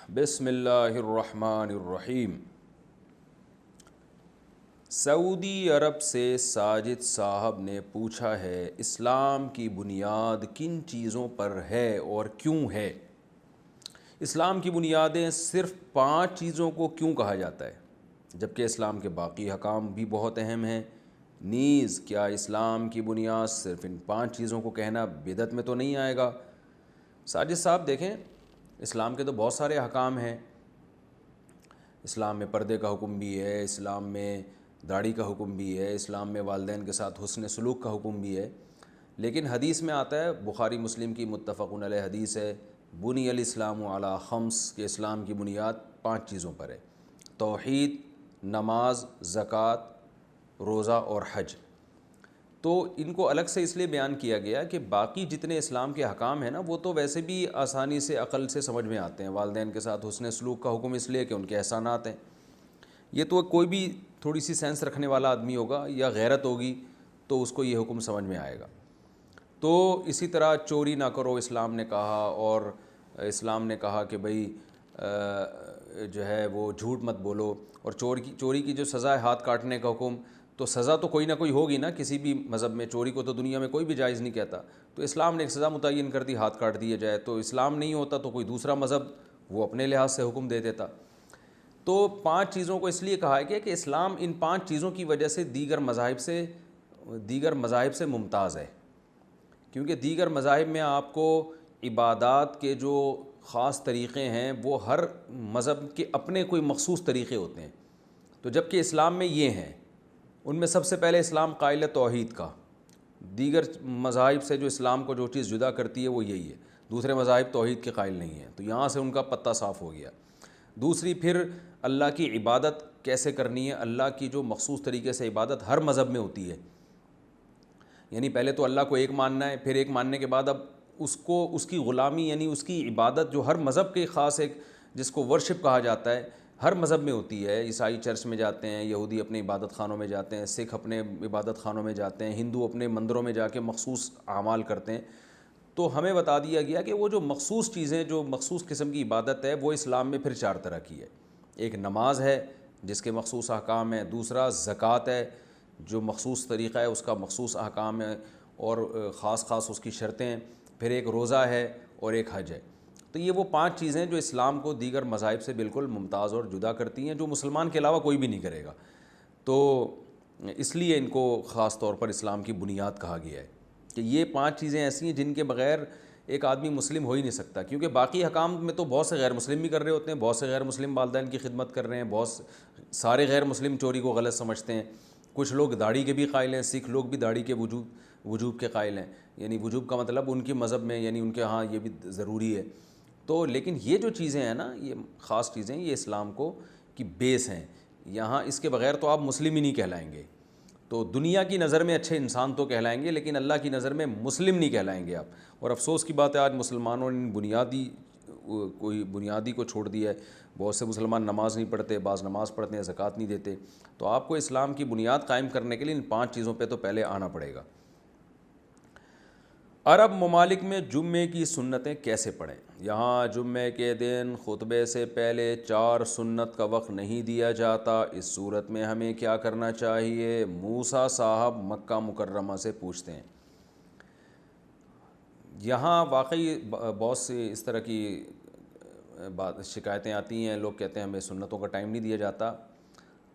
بسم اللہ الرحمن الرحیم۔ سعودی عرب سے ساجد صاحب نے پوچھا ہے، اسلام کی بنیاد کن چیزوں پر ہے اور کیوں ہے؟ اسلام کی بنیادیں صرف 5 چیزوں کو کیوں کہا جاتا ہے جبکہ اسلام کے باقی احکام بھی بہت اہم ہیں؟ نیز کیا اسلام کی بنیاد صرف ان 5 چیزوں کو کہنا بدعت میں تو نہیں آئے گا؟ ساجد صاحب دیکھیں، اسلام کے تو بہت سارے احکام ہیں۔ اسلام میں پردے کا حکم بھی ہے، اسلام میں داڑھی کا حکم بھی ہے، اسلام میں والدین کے ساتھ حسن سلوک کا حکم بھی ہے، لیکن حدیث میں آتا ہے، بخاری مسلم کی متفق علیہ حدیث ہے، بنی الاسلام علی خمس، کہ اسلام کی بنیاد 5 چیزوں پر ہے: توحید، نماز، زکوٰۃ، روزہ اور حج۔ تو ان کو الگ سے اس لیے بیان کیا گیا کہ باقی جتنے اسلام کے احکام ہیں نا، وہ تو ویسے بھی آسانی سے عقل سے سمجھ میں آتے ہیں۔ والدین کے ساتھ حسن سلوک کا حکم اس لیے کہ ان کے احسانات ہیں، یہ تو کوئی بھی تھوڑی سی سینس رکھنے والا آدمی ہوگا یا غیرت ہوگی تو اس کو یہ حکم سمجھ میں آئے گا۔ تو اسی طرح چوری نہ کرو اسلام نے کہا، اور اسلام نے کہا کہ بھئی جو ہے وہ جھوٹ مت بولو، اور چوری کی جو سزا ہے ہاتھ کاٹنے کا حکم، تو سزا تو کوئی نہ کوئی ہوگی نا کسی بھی مذہب میں۔ چوری کو تو دنیا میں کوئی بھی جائز نہیں کہتا، تو اسلام نے ایک سزا متعین کر دی، ہاتھ کاٹ دیے جائے۔ تو اسلام نہیں ہوتا تو کوئی دوسرا مذہب وہ اپنے لحاظ سے حکم دے دیتا۔ تو 5 چیزوں کو اس لیے کہا گیا کہ اسلام ان 5 چیزوں کی وجہ سے دیگر مذاہب سے ممتاز ہے، کیونکہ دیگر مذاہب میں آپ کو عبادات کے جو خاص طریقے ہیں وہ ہر مذہب کے اپنے کوئی مخصوص طریقے ہوتے ہیں، تو جبکہ اسلام میں یہ ہیں۔ ان میں سب سے پہلے اسلام قائل ہے توحید کا۔ دیگر مذاہب سے جو اسلام کو جو چیز جدا کرتی ہے وہ یہی ہے، دوسرے مذاہب توحید کے قائل نہیں ہیں، تو یہاں سے ان کا پتہ صاف ہو گیا۔ دوسری، پھر اللہ کی عبادت کیسے کرنی ہے، اللہ کی جو مخصوص طریقے سے عبادت ہر مذہب میں ہوتی ہے، یعنی پہلے تو اللہ کو ایک ماننا ہے، پھر ایک ماننے کے بعد اب اس کی غلامی یعنی اس کی عبادت جو ہر مذہب کے خاص ایک جس کو ورشپ کہا جاتا ہے ہر مذہب میں ہوتی ہے۔ عیسائی چرچ میں جاتے ہیں، یہودی اپنے عبادت خانوں میں جاتے ہیں، سکھ اپنے عبادت خانوں میں جاتے ہیں، ہندو اپنے مندروں میں جا کے مخصوص اعمال کرتے ہیں۔ تو ہمیں بتا دیا گیا کہ وہ جو مخصوص چیزیں، جو مخصوص قسم کی عبادت ہے، وہ اسلام میں پھر 4 طرح کی ہے۔ ایک نماز ہے جس کے مخصوص احکام ہیں، دوسرا زکوٰۃ ہے جو مخصوص طریقہ ہے، اس کا مخصوص احکام ہے اور خاص اس کی شرطیں ہیں، پھر ایک روزہ ہے اور ایک حج ہے۔ تو یہ وہ 5 چیزیں جو اسلام کو دیگر مذاہب سے بالکل ممتاز اور جدا کرتی ہیں، جو مسلمان کے علاوہ کوئی بھی نہیں کرے گا۔ تو اس لیے ان کو خاص طور پر اسلام کی بنیاد کہا گیا ہے کہ یہ 5 چیزیں ایسی ہیں جن کے بغیر ایک آدمی مسلم ہو ہی نہیں سکتا، کیونکہ باقی احکام میں تو بہت سے غیر مسلم بھی کر رہے ہوتے ہیں، بہت سے غیر مسلم والدین کی خدمت کر رہے ہیں، سارے غیر مسلم چوری کو غلط سمجھتے ہیں۔ کچھ لوگ داڑھی کے بھی قائل ہیں، سکھ لوگ بھی داڑھی کے وجوب کے قائل ہیں، یعنی وجوب کا مطلب ان کی مذہب میں یعنی ان کے ہاں یہ بھی ضروری ہے۔ تو لیکن یہ جو چیزیں ہیں نا، یہ خاص چیزیں، یہ اسلام کی بیس ہیں، یہاں اس کے بغیر تو آپ مسلم ہی نہیں کہلائیں گے۔ تو دنیا کی نظر میں اچھے انسان تو کہلائیں گے، لیکن اللہ کی نظر میں مسلم نہیں کہلائیں گے آپ۔ اور افسوس کی بات ہے آج مسلمانوں نے بنیادی کو چھوڑ دیا ہے۔ بہت سے مسلمان نماز نہیں پڑھتے، بعض نماز پڑھتے ہیں، زکوٰۃ نہیں دیتے۔ تو آپ کو اسلام کی بنیاد قائم کرنے کے لیے ان 5 چیزوں پہ تو پہلے آنا پڑے گا۔ عرب ممالک میں جمعے کی سنتیں کیسے پڑھیں؟ یہاں جمعے کے دن خطبے سے پہلے 4 سنت کا وقت نہیں دیا جاتا، اس صورت میں ہمیں کیا کرنا چاہیے؟ موسیٰ صاحب مکہ مکرمہ سے پوچھتے ہیں۔ یہاں واقعی بہت سی اس طرح کی شکایتیں آتی ہیں، لوگ کہتے ہیں ہمیں سنتوں کا ٹائم نہیں دیا جاتا۔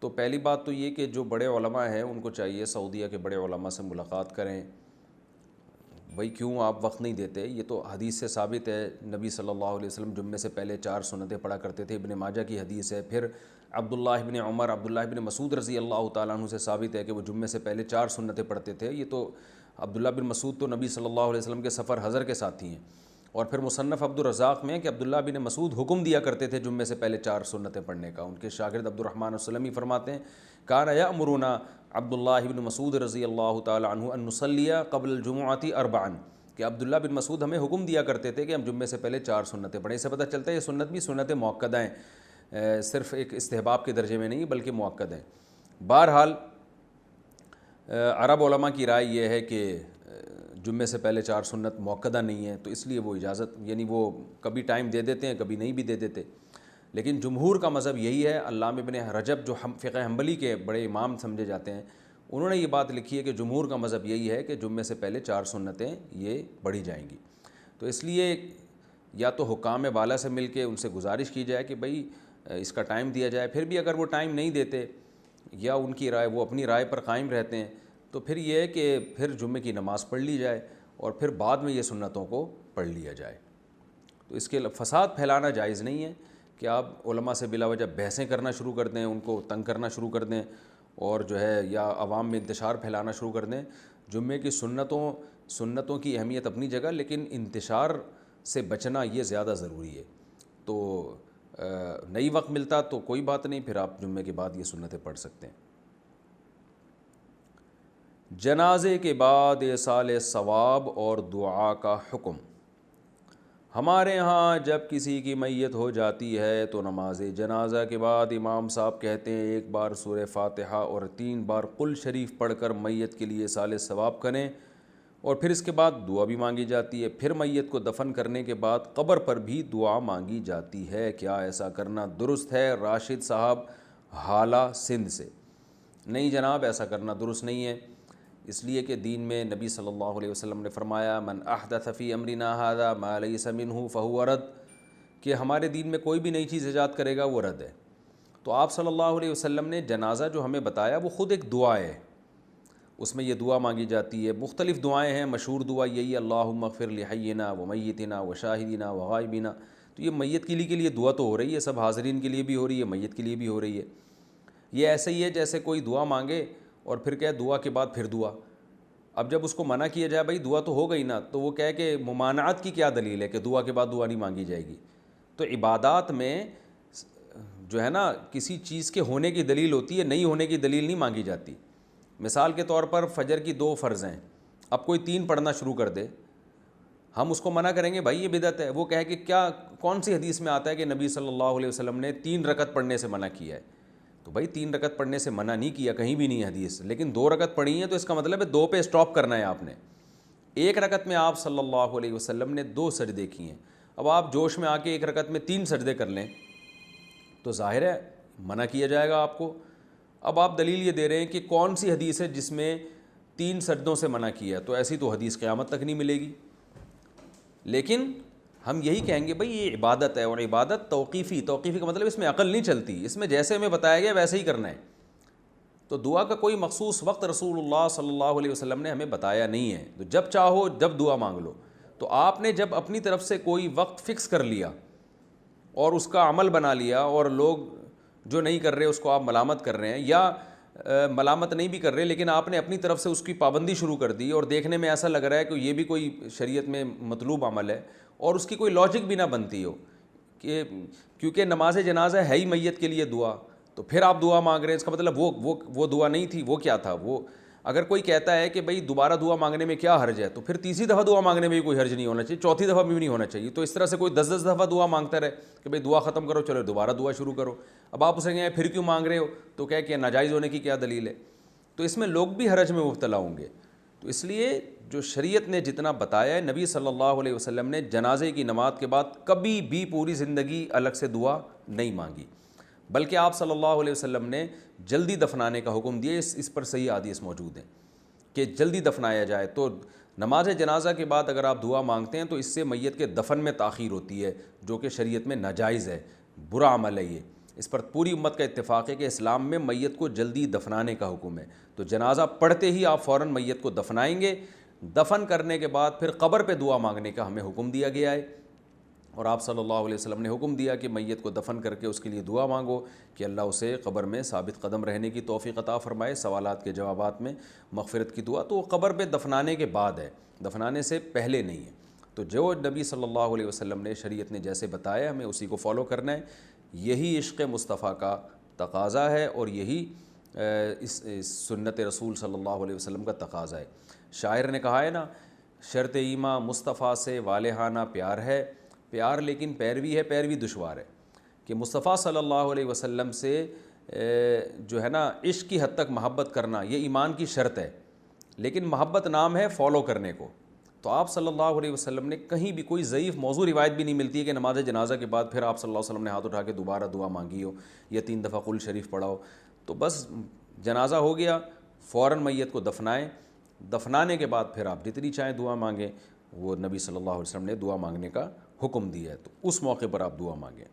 تو پہلی بات تو یہ کہ جو بڑے علماء ہیں ان کو چاہیے سعودیہ کے بڑے علماء سے ملاقات کریں، بھئی کیوں آپ وقت نہیں دیتے؟ یہ تو حدیث سے ثابت ہے، نبی صلی اللہ علیہ وسلم جمعے سے پہلے 4 سنتیں پڑھا کرتے تھے، ابن ماجہ کی حدیث ہے۔ پھر عبداللہ ابن عمر، عبداللہ ابن مسعود رضی اللہ تعالیٰ عنہ سے ثابت ہے کہ وہ جمعے سے پہلے 4 سنتیں پڑھتے تھے۔ یہ تو عبداللہ بن مسعود تو نبی صلی اللہ علیہ وسلم کے سفر حضر کے ساتھی ہیں۔ اور پھر مصنف عبد الرزاق میں کہ عبداللہ بن مسعود حکم دیا کرتے تھے جمعے سے پہلے 4 سنتیں پڑھنے کا۔ ان کے شاگرد عبد الرحمن السلمی فرماتے ہیں، کان یأمرنا عبداللہ بن مسعود رضی اللہ تعالیٰ عنہ ان نصلی قبل الجمعۃ 4، کہ عبداللہ بن مسعود ہمیں حکم دیا کرتے تھے کہ ہم جمعے سے پہلے 4 سنتیں پڑھیں۔ اس سے پتہ چلتا ہے یہ سنت بھی سنت مؤکدہ ہیں، صرف ایک استحباب کے درجے میں نہیں بلکہ مؤکد ہیں۔ بہرحال عرب علماء کی رائے یہ ہے کہ جمعے سے پہلے 4 سنت موقدہ نہیں ہے، تو اس لیے وہ اجازت، یعنی وہ کبھی ٹائم دے دیتے ہیں کبھی نہیں بھی دے دیتے۔ لیکن جمہور کا مذہب یہی ہے، علامہ ابن رجب جو فقہ حنبلی کے بڑے امام سمجھے جاتے ہیں، انہوں نے یہ بات لکھی ہے کہ جمہور کا مذہب یہی ہے کہ جمعے سے پہلے 4 سنتیں یہ پڑھی جائیں گی۔ تو اس لیے یا تو حکام بالا سے مل کے ان سے گزارش کی جائے کہ بھئی اس کا ٹائم دیا جائے، پھر بھی اگر وہ ٹائم نہیں دیتے یا ان کی رائے، وہ اپنی رائے پر قائم رہتے ہیں، تو پھر یہ ہے کہ پھر جمعے کی نماز پڑھ لی جائے اور پھر بعد میں یہ سنتوں کو پڑھ لیا جائے۔ تو اس کے فساد پھیلانا جائز نہیں ہے کہ آپ علماء سے بلا وجہ بحثیں کرنا شروع کر دیں، ان کو تنگ کرنا شروع کر دیں، اور جو ہے یا عوام میں انتشار پھیلانا شروع کر دیں۔ جمعے کی سنتوں کی اہمیت اپنی جگہ، لیکن انتشار سے بچنا یہ زیادہ ضروری ہے۔ تو نئی وقت ملتا تو کوئی بات نہیں، پھر آپ جمعے کے بعد یہ سنتیں پڑھ سکتے ہیں۔ جنازے کے بعد ایصال ثواب اور دعا کا حکم۔ ہمارے ہاں جب کسی کی میت ہو جاتی ہے تو نماز جنازہ کے بعد امام صاحب کہتے ہیں 1 بار سورہ فاتحہ اور 3 بار قل شریف پڑھ کر میت کے لیے ایصال ثواب کریں، اور پھر اس کے بعد دعا بھی مانگی جاتی ہے۔ پھر میت کو دفن کرنے کے بعد قبر پر بھی دعا مانگی جاتی ہے۔ کیا ایسا کرنا درست ہے؟ راشد صاحب حالہ سندھ سے۔ نہیں جناب، ایسا کرنا درست نہیں ہے، اس لیے کہ دین میں نبی صلی اللہ علیہ وسلم نے فرمایا من احدث فی امرنا ھذا ما لیس منہ فہو رد، کہ ہمارے دین میں کوئی بھی نئی چیز ایجاد کرے گا وہ رد ہے۔ تو آپ صلی اللہ علیہ وسلم نے جنازہ جو ہمیں بتایا وہ خود ایک دعا ہے، اس میں یہ دعا مانگی جاتی ہے۔ مختلف دعائیں ہیں، مشہور دعا یہی اللہم اغفر لحینا و میتنا و شاہدینا و غائبینا۔ تو یہ میت کے لیے دعا تو ہو رہی ہے، سب حاضرین کے لیے بھی ہو رہی ہے، میت کے لیے بھی ہو رہی ہے۔ یہ ایسے ہی ہے جیسے کوئی دعا مانگے اور پھر کہے دعا کے بعد پھر دعا۔ اب جب اس کو منع کیا جائے بھائی دعا تو ہو گئی نا، تو وہ کہے کہ ممانعت کی کیا دلیل ہے کہ دعا کے بعد دعا نہیں مانگی جائے گی؟ تو عبادات میں جو ہے نا کسی چیز کے ہونے کی دلیل ہوتی ہے، نہیں ہونے کی دلیل نہیں مانگی جاتی۔ مثال کے طور پر فجر کی 2 فرض ہیں، اب کوئی 3 پڑھنا شروع کر دے، ہم اس کو منع کریں گے بھائی یہ بدعت ہے۔ وہ کہے کہ کیا کون سی حدیث میں آتا ہے کہ نبی صلی اللہ علیہ وسلم نے 3 رکعت پڑھنے سے منع کیا ہے؟ تو بھائی 3 رکعت پڑھنے سے منع نہیں کیا، کہیں بھی نہیں ہے حدیث، لیکن 2 رکعت پڑھی ہیں تو اس کا مطلب ہے 2 پہ اسٹاپ کرنا ہے آپ نے۔ 1 رکعت میں آپ صلی اللہ علیہ وسلم نے 2 سجدے کیے ہیں، اب آپ جوش میں آ کے 1 رکعت میں 3 سجدے کر لیں تو ظاہر ہے منع کیا جائے گا آپ کو۔ اب آپ دلیل یہ دے رہے ہیں کہ کون سی حدیث ہے جس میں 3 سجدوں سے منع کیا ہے، تو ایسی تو حدیث قیامت تک نہیں ملے گی۔ لیکن ہم یہی کہیں گے بھئی یہ عبادت ہے، اور عبادت توقیفی کا مطلب اس میں عقل نہیں چلتی، اس میں جیسے ہمیں بتایا گیا ویسے ہی کرنا ہے۔ تو دعا کا کوئی مخصوص وقت رسول اللہ صلی اللہ علیہ وسلم نے ہمیں بتایا نہیں ہے، تو جب چاہو جب دعا مانگ لو۔ تو آپ نے جب اپنی طرف سے کوئی وقت فکس کر لیا اور اس کا عمل بنا لیا، اور لوگ جو نہیں کر رہے اس کو آپ ملامت کر رہے ہیں، یا ملامت نہیں بھی کر رہے لیکن آپ نے اپنی طرف سے اس کی پابندی شروع کر دی، اور دیکھنے میں ایسا لگ رہا ہے کہ یہ بھی کوئی شریعت میں مطلوب عمل ہے اور اس کی کوئی لاجک بھی نہ بنتی ہو، کہ کیونکہ نماز جنازہ ہے ہی میت کے لیے دعا، تو پھر آپ دعا مانگ رہے ہیں، اس کا مطلب وہ دعا نہیں تھی، وہ کیا تھا؟ وہ اگر کوئی کہتا ہے کہ بھئی دوبارہ دعا مانگنے میں کیا حرج ہے، تو پھر تیسری دفعہ دعا مانگنے میں بھی کوئی حرج نہیں ہونا چاہیے، چوتھی دفعہ بھی نہیں ہونا چاہیے۔ تو اس طرح سے کوئی 10 دفعہ دعا مانگتا رہے کہ بھئی دعا ختم کرو، چلو دوبارہ دعا شروع کرو، اب آپ اسے کہیں پھر کیوں مانگ رہے ہو، تو کہہ کہ ناجائز ہونے کی کیا دلیل ہے؟ تو اس میں لوگ بھی حرج میں مبتلا ہوں گے۔ تو اس لیے جو شریعت نے جتنا بتایا ہے، نبی صلی اللہ علیہ وسلم نے جنازے کی نماز کے بعد کبھی بھی پوری زندگی الگ سے دعا نہیں مانگی، بلکہ آپ صلی اللہ علیہ وسلم نے جلدی دفنانے کا حکم دیا۔ اس پر صحیح حدیث موجود ہیں کہ جلدی دفنایا جائے۔ تو نماز جنازہ کے بعد اگر آپ دعا مانگتے ہیں تو اس سے میت کے دفن میں تاخیر ہوتی ہے، جو کہ شریعت میں ناجائز ہے، برا عمل ہے یہ۔ اس پر پوری امت کا اتفاق ہے کہ اسلام میں میت کو جلدی دفنانے کا حکم ہے۔ تو جنازہ پڑھتے ہی آپ فوراً میت کو دفنائیں گے، دفن کرنے کے بعد پھر قبر پہ دعا مانگنے کا ہمیں حکم دیا گیا ہے، اور آپ صلی اللہ علیہ وسلم نے حکم دیا کہ میت کو دفن کر کے اس کے لیے دعا مانگو کہ اللہ اسے قبر میں ثابت قدم رہنے کی توفیق عطا فرمائے، سوالات کے جوابات میں مغفرت کی دعا۔ تو وہ قبر پہ دفنانے کے بعد ہے، دفنانے سے پہلے نہیں ہے۔ تو جو نبی صلی اللہ علیہ وسلم نے شریعت نے جیسے بتایا ہمیں اسی کو فالو کرنا ہے، یہی عشق مصطفیٰ کا تقاضا ہے، اور یہی اس سنت رسول صلی اللہ علیہ وسلم کا تقاضا ہے۔ شاعر نے کہا ہے نا، شرط ایماں مصطفیٰ سے والہانہ پیار ہے، پیار لیکن پیروی ہے، پیروی دشوار ہے، کہ مصطفیٰ صلی اللہ علیہ وسلم سے جو ہے نا عشق کی حد تک محبت کرنا یہ ایمان کی شرط ہے، لیکن محبت نام ہے فالو کرنے کو، تو آپ صلی اللہ علیہ وسلم نے کہیں بھی کوئی ضعیف موضوع روایت بھی نہیں ملتی ہے کہ نماز جنازہ کے بعد پھر آپ صلی اللہ علیہ وسلم نے ہاتھ اٹھا کے دوبارہ دعا مانگی ہو یا 3 دفعہ قل شریف پڑھا ہو. تو بس جنازہ ہو گیا، فوراً میت کو دفنائیں، دفنانے کے بعد پھر آپ جتنی چاہیں دعا مانگیں. وہ نبی صلی اللہ علیہ وسلم نے دعا مانگنے کا حکم دیا ہے، تو اس موقع پر آپ دعا مانگیں.